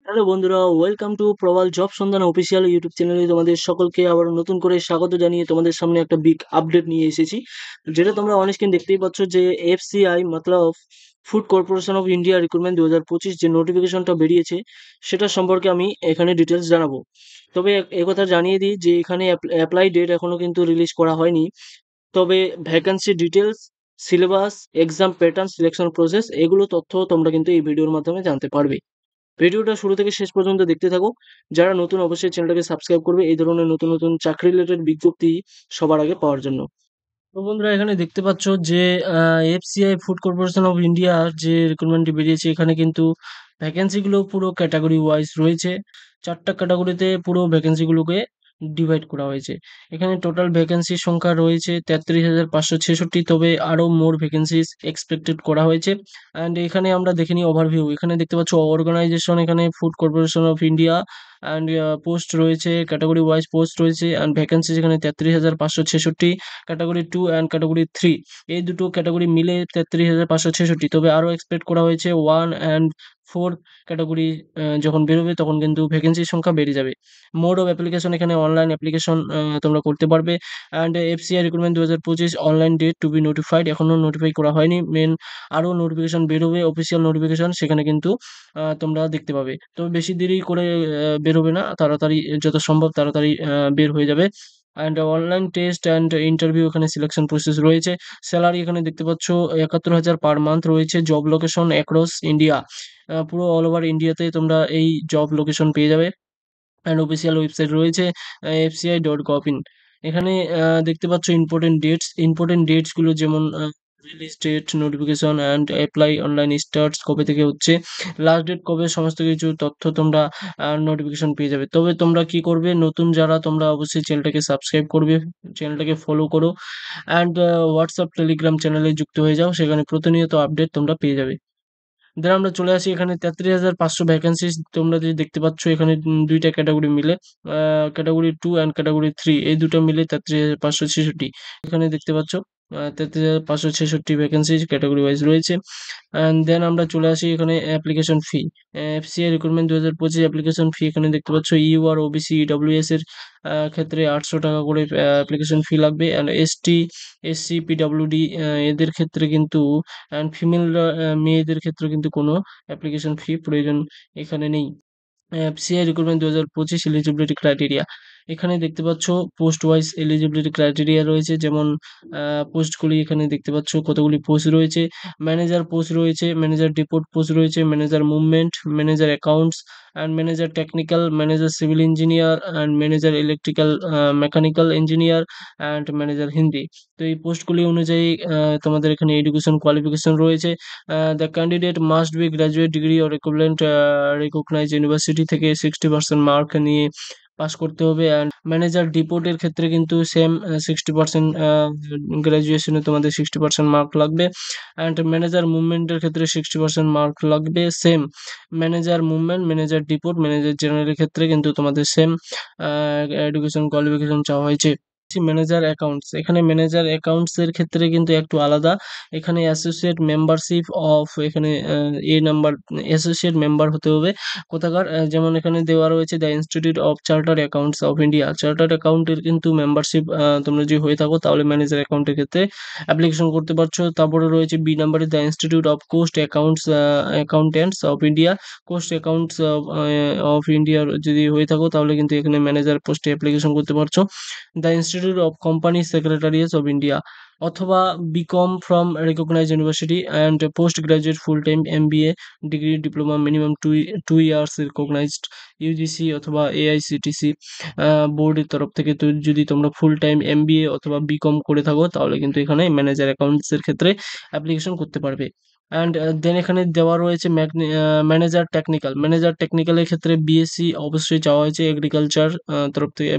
Hello বন্ধুরা, welcome to Prabal job সন্ধান official YouTube চ্যানেলে তোমাদের সকলকে আবার নতুন করে স্বাগত জানিয়ে তোমাদের সামনে একটা বিগ আপডেট নিয়ে এসেছি। যেটা তোমরা অনেকদিন দেখতেই পাচ্ছ যে FCI Matlab food corporation of India recruitment 2025 যে নোটিফিকেশনটা বেরিয়েছে সেটা সম্পর্কে আমি এখানে ডিটেলস জানাবো। তবে একথা জানিয়ে দিই যে এখানে অ্যাপ্লাই ডেট এখনো কিন্তু রিলিজ করা হয়নি। তবে vacancy details, syllabus, exam pattern, selection process এগুলো তথ্য তোমরা কিন্তু এই ভিডিওর মাধ্যমে জানতে পারবে। ভিডিওটা শুরু থেকে শেষ পর্যন্ত দেখতে থাকো। যারা নতুন অবশ্যই চ্যানেলটাকে সাবস্ক্রাইব করবে এই ধরনের নতুন নতুন চাকরি রিলেটেড বিজ্ঞপ্তি সবার আগে পাওয়ার জন্য। তো বন্ধুরা, এখানে দেখতে পাচ্ছ যে এফসিআই ফুড কর্পোরেশন অফ ইন্ডিয়ার যে রিক্রুটমেন্টটি বেরিয়েছে এখানে কিন্তু ভ্যাকেন্সিগুলো পুরো ক্যাটাগরি ওয়াইজ রয়েছে। চারটা ক্যাটাগরিতে পুরো ভ্যাকেন্সিগুলোকে ডিভাইড করা হয়েছে। এখানে টোটাল ভ্যাকেন্সির সংখ্যা রয়েছে 33,566, তবে আরও মোর ভ্যাকেন্সিস এক্সপেক্টেড করা হয়েছে। অ্যান্ড এখানে আমরা দেখে নিই ওভারভিউ। এখানে দেখতে পাচ্ছ অর্গানাইজেশন, এখানে food corporation of India. And post রয়েছে, ক্যাটাগরি ওয়াইজ পোস্ট রয়েছে। অ্যান্ড ভ্যাকেন্সি এখানে 33,566, ক্যাটাগরি 2 অ্যান্ড ক্যাটাগরি 3, এই দুটো ক্যাটাগরি মিলে 33,566। তবে আরও এক্সপেক্ট করা হয়েছে 1 and 4 ক্যাটাগরি যখন বেরোবে তখন কিন্তু ভ্যাকেন্সির সংখ্যা বেড়ে যাবে। মোড অফ অ্যাপ্লিকেশন, এখানে অনলাইন অ্যাপ্লিকেশন তোমরা করতে পারবে। And FCI recruitment 2025 online date to be notified, এখনও নোটিফাই করা হয়নি। আরও নোটিফিকেশন বেরোবে, অফিসিয়াল নোটিফিকেশন, সেখানে কিন্তু তোমরা দেখতে পাবে। তবে বেশি দেরি করে বেরোবে না, তাড়াতাড়ি যত সম্ভব তাড়াতাড়ি বের হয়ে যাবে। And online test and interview, এখানে সিলেকশন প্রসেস রয়েছে। স্যালারি এখানে দেখতে পাচ্ছ 71,000 পার মান্থ রয়েছে। জব লোকেশন অ্যাক্রস ইন্ডিয়া, পুরো অল ওভার ইন্ডিয়াতে তোমরা এই জব লোকেশন পেয়ে যাবে। অ্যান্ড অফিসিয়াল ওয়েবসাইট রয়েছে fci.gov.in। এখানে দেখতে পাচ্ছ ইম্পর্টেন্ট ডেটসগুলো, যেমন release date, notification and apply, online starts কবে থেকে হচ্ছে, লাস্ট ডেট কবে, সমস্ত কিছু তথ্য তোমরা নোটিফিকেশন পেয়ে যাবে। তবে তোমরা কি করবে, নতুন যারা তোমরা অবশ্যই চ্যানেলটাকে সাবস্ক্রাইব করবে, চ্যানেলটাকে ফলো করো। অ্যান্ড হোয়াটসঅ্যাপ টেলিগ্রাম চ্যানেলে যুক্ত হয়ে যাও, সেখানে প্রতিনিয়ত আপডেট তোমরা পেয়ে যাবে। দেন আমরা চলে আসি এখানে 33,500 ভ্যাকেন্সি তোমরা যে দেখতে পাচ্ছ এখানে দুইটা ক্যাটাগরি মিলে, ক্যাটাগরি 2 অ্যান্ড ক্যাটাগরি 3, এই দুটো মিলে 33,566। এখানে দেখতে পাচ্ছ 33,566 ভ্যাকেন্সি ক্যাটাগরি ওয়াইজ রয়েছে। অ্যান্ড দেন আমরা চলে আসি এখানে application fee. FCI recruitment 2025 application fee, এখানে দেখতে পাচ্ছ ইউ আর ওবিসি ইডব্লিউএস এর ক্ষেত্রে 800 টাকা করে অ্যাপ্লিকেশন ফি লাগবে। অ্যান্ড এসটি, এসসি, পিডব্লিউডি এদের ক্ষেত্রে কিন্তু, অ্যান্ড ফিমেলরা, মেয়েদের ক্ষেত্রে কিন্তু কোনো অ্যাপ্লিকেশন ফি প্রয়োজন এখানে নেই। এফসিআই রিক্রুটমেন্ট 2025 এলিজিবিলিটি ক্রাইটেরিয়া, এখানে দেখতে পাচ্ছ পোস্ট ওয়াইজ এলিজিবিলিটি ক্রাইটেরিয়া রয়েছে। যেমন পোস্টগুলি এখানে দেখতে পাচ্ছ কতগুলি পোস্ট রয়েছে। ম্যানেজার পোস্ট রয়েছে, ম্যানেজার ডিপোর্ট পোস্ট রয়েছে, manager movement, manager accounts and manager technical, manager civil engineer and manager electrical mechanical engineer and manager Hindi. তো এই পোস্টগুলি অনুযায়ী তোমাদের এখানে এডুকেশন কোয়ালিফিকেশন রয়েছে। The candidate must be graduate degree or equivalent recognised university থেকে 60% mark নিয়ে পাস করতে হবে। অ্যান্ড ম্যানেজার ডিপোর্টের ক্ষেত্রে কিন্তু সেম 60%, গ্র্যাজুয়েশনে তোমাদের 60% মার্ক লাগবে। অ্যান্ড ম্যানেজার মুভমেন্টের ক্ষেত্রে 60% মার্ক লাগবে same. Manager movement, manager deport, manager জেনারেলের ক্ষেত্রে কিন্তু তোমাদের সেম এডুকেশন কোয়ালিফিকেশন চাওয়া হয়েছে। ম্যানেজার অ্যাকাউন্টস, এখানে ম্যানেজার অ্যাকাউন্টস এর ক্ষেত্রে কিন্তু একটু আলাদা। এখানে অ্যাসোসিয়েট মেম্বারশিপ অফ, এখানে এ নাম্বার, অ্যাসোসিয়েট মেম্বার হতে হবে কোথাকার, যেমন এখানে দেওয়া রয়েছে the institute of chartered accounts of India. Chartered অ্যাকাউন্টের কিন্তু মেম্বারশিপ তোমরা যদি হয়ে থাকো তাহলে ম্যানেজার অ্যাকাউন্টের ক্ষেত্রে অ্যাপ্লিকেশন করতে পারছো। তারপরে রয়েছে বি নাম্বারে the institute of cost accounts accountants of India. Cost accounts of ইন্ডিয়ার যদি হয়ে থাকো তাহলে কিন্তু এখানে ম্যানেজার পোস্টে অ্যাপ্লিকেশন করতে পারছো। The institute of company secretaries of India, অথবা BCom from recognized university and post graduate full time MBA degree diploma minimum 2 years recognized UGC অথবা এআইসিটিসি বোর্ডের তরফ থেকে। তো যদি তোমরা ফুল টাইম এমবিএ অথবা বিকম করে থাকো তাহলে কিন্তু এখানে ম্যানেজার অ্যাকাউন্টসের ক্ষেত্রে অ্যাপ্লিকেশন করতে পারবে। অ্যান্ড দেন এখানে দেওয়া রয়েছে ম্যানেজার টেকনিক্যাল। ম্যানেজার টেকনিক্যালের ক্ষেত্রে বিএসসি অবশ্যই চাওয়া হয়েছে এগ্রিকালচার তরফ থেকে।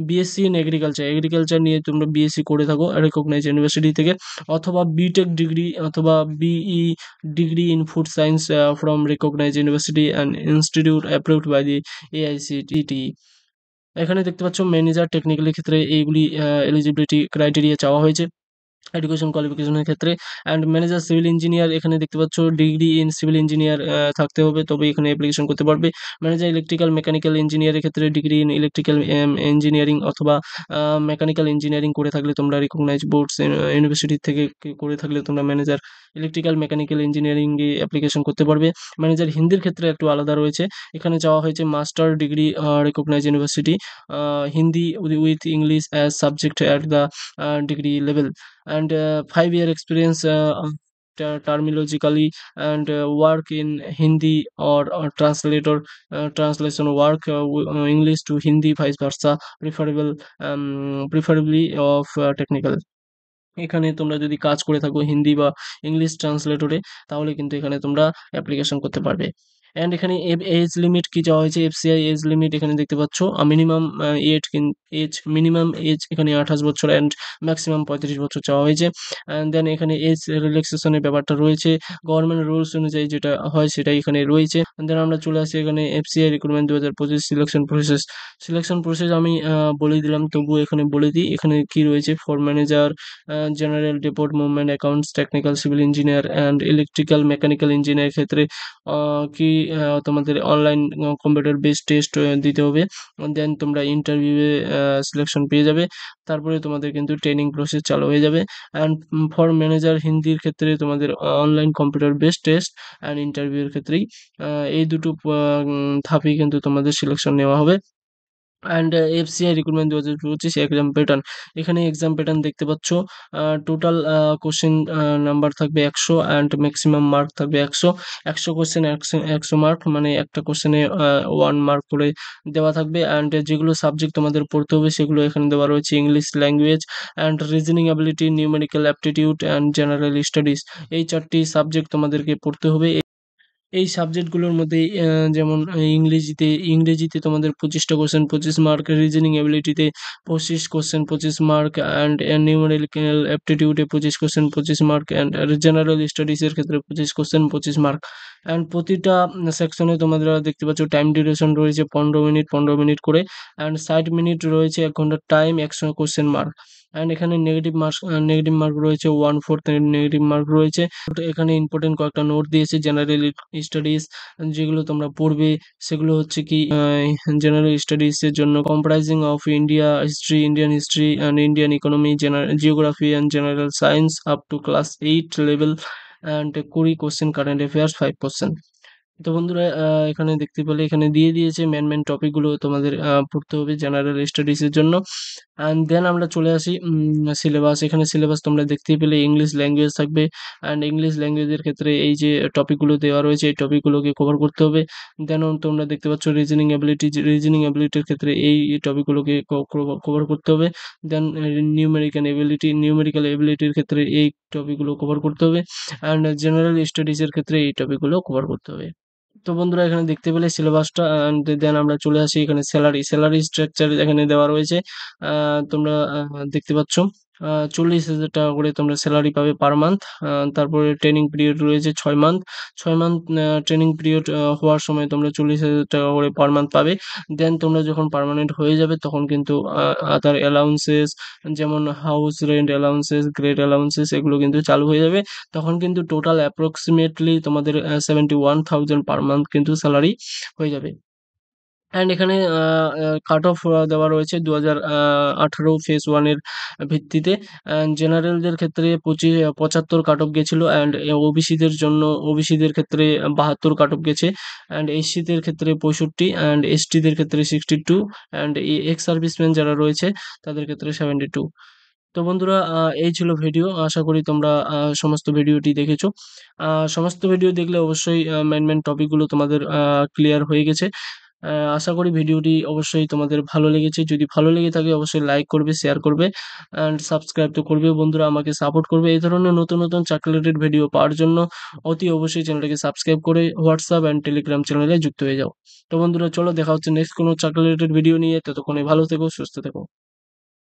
বিএসসি ইন এগ্রিকালচার, এগ্রিকালচার নিয়ে তোমরা বিএসসি করে থাকো রেকগনাইজ ইউনিভার্সিটি থেকে, অথবা বিটেক ডিগ্রি অথবা BE degree in food science from recognised university and institute approved by the AICTE. এখানে দেখতে পাচ্ছ ম্যানেজার টেকনিক্যালের ক্ষেত্রে এইগুলি এলিজিবিলিটি ক্রাইটেরিয়া চাওয়া হয়েছে। এডুকেশন কোয়ালিফিকেশনের ক্ষেত্রে। অ্যান্ড ম্যানেজার সিভিল ইঞ্জিনিয়ার, এখানে দেখতে পাচ্ছ ডিগ্রি ইন সিভিল ইঞ্জিনিয়ার থাকতে হবে, তবে এখানে অ্যাপ্লিকেশন করতে পারবে। ম্যানেজার ইলেকট্রিক্যাল মেকানিক্যাল ইঞ্জিনিয়ারের ক্ষেত্রে ডিগ্রি ইন ইলেকট্রিক্যাল ইঞ্জিনিয়ারিং অথবা মেকানিক্যাল ইঞ্জিনিয়ারিং করে থাকলে তোমরা রিকগনাইজ বোর্ডস ইউনিভার্সিটি থেকে করে থাকলে তোমরা ম্যানেজার ইলেকট্রিক্যাল মেকানিক্যাল ইঞ্জিনিয়ারিং এ অ্যাপ্লিকেশন করতে পারবে। ম্যানেজার হিন্দির ক্ষেত্রে একটু আলাদা রয়েছে, এখানে চাওয়া হয়েছে master degree recognised university, Hindi with English as subject at the degree level, and 5 year experience terminologically, and work in Hindi or translator translation work, English to Hindi vice versa, preferably of technical। এখানে তোমরা যদি কাজ করে থাকো হিন্দি বা English ট্রান্সলেটরে, তাহলে কিন্তু এখানে তোমরা অ্যাপ্লিকেশন করতে পারবে। অ্যান্ড এখানে এজ লিমিট কি চাওয়া হয়েছে, এফসিআই এজ লিমিট এখানে দেখতে পাচ্ছ, মিনিমাম এজ মিনিমাম এজ এখানে 28 বছর অ্যান্ড ম্যাক্সিমাম 35 বছর চাওয়া হয়েছে। অ্যান্ড দেন এখানে এজ রিল্যাক্সেশনের ব্যাপারটা রয়েছে, গভর্নমেন্ট রুলস অনুযায়ী যেটা হয় সেটাই এখানে রয়েছে। দেন আমরা চলে আসি এখানে এফসিআই রিক্রুটমেন্ট 2025 সিলেকশন প্রসেস আমি বলেই দিলাম, তবুও এখানে বলে দিই এখানে কি রয়েছে। For manager, general depot movement accounts technical civil engineer and electrical mechanical engineer ক্ষেত্রে কি তোমাদের অনলাইন কম্পিউটার বেস টেস্ট দিতে হবে, দেন তোমরা ইন্টারভিউয়ে সিলেকশন পেয়ে যাবে, তারপরে তোমাদের কিন্তু ট্রেনিং প্রসেস চালু হয়ে যাবে। অ্যান্ড ফর ম্যানেজার হিন্দির ক্ষেত্রে তোমাদের online computer base test and ইন্টারভিউয়ের ক্ষেত্রেই এই দুটো ধাপেই কিন্তু তোমাদের সিলেকশন নেওয়া হবে। And FCI recruitment 2025 exam pattern, এখানে এক্সাম প্যাটার্ন দেখতে পাচ্ছ, টোটাল কোশ্চেন নাম্বার থাকবে 100 অ্যান্ড ম্যাক্সিমাম মার্ক থাকবে 100। 100 কোশ্চেন 100 মার্ক, মানে একটা কোশ্চেনে 1 মার্ক করে দেওয়া থাকবে। অ্যান্ড যেগুলো সাবজেক্ট তোমাদের পড়তে হবে সেগুলো এখানে দেওয়া রয়েছে, English language and reasoning ability, numerical aptitude and general studies, এই 4টি সাবজেক্ট তোমাদেরকে পড়তে হবে। এই সাবজেক্টগুলোর মধ্যে ইংরেজিতে তোমাদের 25টা কোশ্চেন 25 মার্ক, রিজনিং এবিলিটিতে 25 কোশ্চেন 25 মার্ক, অ্যান্ড নিউমেরিক্যাল অ্যাপটিটিউডে 25 কোশ্চেন 25 মার্ক, অ্যান্ড জেনারেল স্টাডিজের ক্ষেত্রে 25 কোশ্চেন 25 মার্ক। অ্যান্ড প্রতিটা সেকশনে তোমরা দেখতে পাচ্ছ টাইম ডিউরেশন রয়েছে 15 মিনিট 15 মিনিট করে, অ্যান্ড 60 মিনিট রয়েছে 1 ঘন্টার টাইম, 100 কোশ্চেন মার্ক। অ্যান্ড এখানে নেগেটিভ মার্ক রয়েছে 1/4 নেগেটিভ মার্ক রয়েছে। তো এখানে ইম্পর্টেন্ট কয়েকটা নোট দিয়েছে জেনারেল স্টাডিজ, যেগুলো তোমরা পড়বে সেগুলো হচ্ছে কি জেনারেল স্টাডিজ এর জন্য comprising of Indian history and Indian economy, geography and general science up to class 8 level, and 20 question current affairs 5%। তো বন্ধুরা এখানে দেখতে পেলে এখানে দিয়ে দিয়েছে মেন টপিকগুলো তোমাদের পড়তে হবে জেনারেল স্টাডিজ এর জন্য। অ্যান্ড দেন আমরা চলে আসি সিলেবাস, এখানে সিলেবাস তোমরা দেখতেই পেলে ইংলিশ ল্যাঙ্গুয়েজ থাকবে। অ্যান্ড ইংলিশ ল্যাঙ্গুয়েজের ক্ষেত্রে এই যে টপিকগুলো দেওয়া রয়েছে এই টপিকগুলোকে কভার করতে হবে। দেন তোমরা দেখতে পাচ্ছ রিজনিং অ্যাবিলিটির ক্ষেত্রে এই টপিকগুলোকে কভার করতে হবে। দেন নিউমেরিক্যাল এবিলিটির ক্ষেত্রে এই টপিকগুলো কভার করতে হবে। অ্যান্ড জেনারেল স্টাডিজের ক্ষেত্রে এই টপিকগুলো কভার করতে হবে। তো বন্ধুরা এখানে দেখতে পেলে সিলেবাসটা, অ্যান্ড দেন আমরা চলে আসি এখানে স্যালারি স্ট্রাকচার এখানে দেওয়া রয়েছে। তোমরা দেখতে পাচ্ছ 40,000 টাকা করে তোমরা স্যালারি পাবে পার মান্থ। তারপরে ট্রেনিং পিরিয়ড রয়েছে 6 মান্থ। 6 মান্থ ট্রেনিং পিরিয়ড হওয়ার সময় তোমরা 40,000 টাকা করে পার মান্থ পাবে। দেন তোমরা যখন পার্মানেন্ট হয়ে যাবে তখন কিন্তু আদার অ্যালাউন্সেস, যেমন house rent allowances, grade allowances, এগুলো কিন্তু চালু হয়ে যাবে। তখন কিন্তু টোটাল অ্যাপ্রক্সিমেটলি তোমাদের 71,000 পার মান্থ কিন্তু স্যালারি হয়ে যাবে। অ্যান্ড এখানে কাট অফ দেওয়া রয়েছে 2018 ফেজ 1 এর ভিত্তিতে। জেনারেলদের ক্ষেত্রে 75 কাট অফ গেছিল, অ্যান্ড ওবিসিদের ক্ষেত্রে 72 কাট অফ গেছে, অ্যান্ড এসসিদের ক্ষেত্রে 65, অ্যান্ড এসটিদের ক্ষেত্রে 62, অ্যান্ড এক্স সার্ভিসম্যান যারা রয়েছে তাদের ক্ষেত্রে 72। তো বন্ধুরা এই ছিল ভিডিও। আশা করি তোমরা সমস্ত ভিডিওটি দেখেছো। সমস্ত ভিডিও দেখলে অবশ্যই মেন টপিকগুলো তোমাদের ক্লিয়ার হয়ে গেছে। আশা করি ভিডিওটি অবশ্যই তোমাদের ভালো লেগেছে। যদি ভালো লেগে থাকে অবশ্যই লাইক করবে, শেয়ার করবে, অ্যান্ড সাবস্ক্রাইব তো করবে বন্ধুরা, আমাকে সাপোর্ট করবে। এই ধরনের নতুন চাকরি রিলেটেড ভিডিও পাওয়ার জন্য অতি অবশ্যই চ্যানেলটাকে সাবস্ক্রাইব করে হোয়াটসঅ্যাপ অ্যান্ড টেলিগ্রাম চ্যানেলে যুক্ত হয়ে যাও। তো বন্ধুরা চলো দেখা হচ্ছে নেক্সট কোনো চাকরি রিলেটেড ভিডিও নিয়ে। ততক্ষণে ভালো থেকো, সুস্থ থেকো।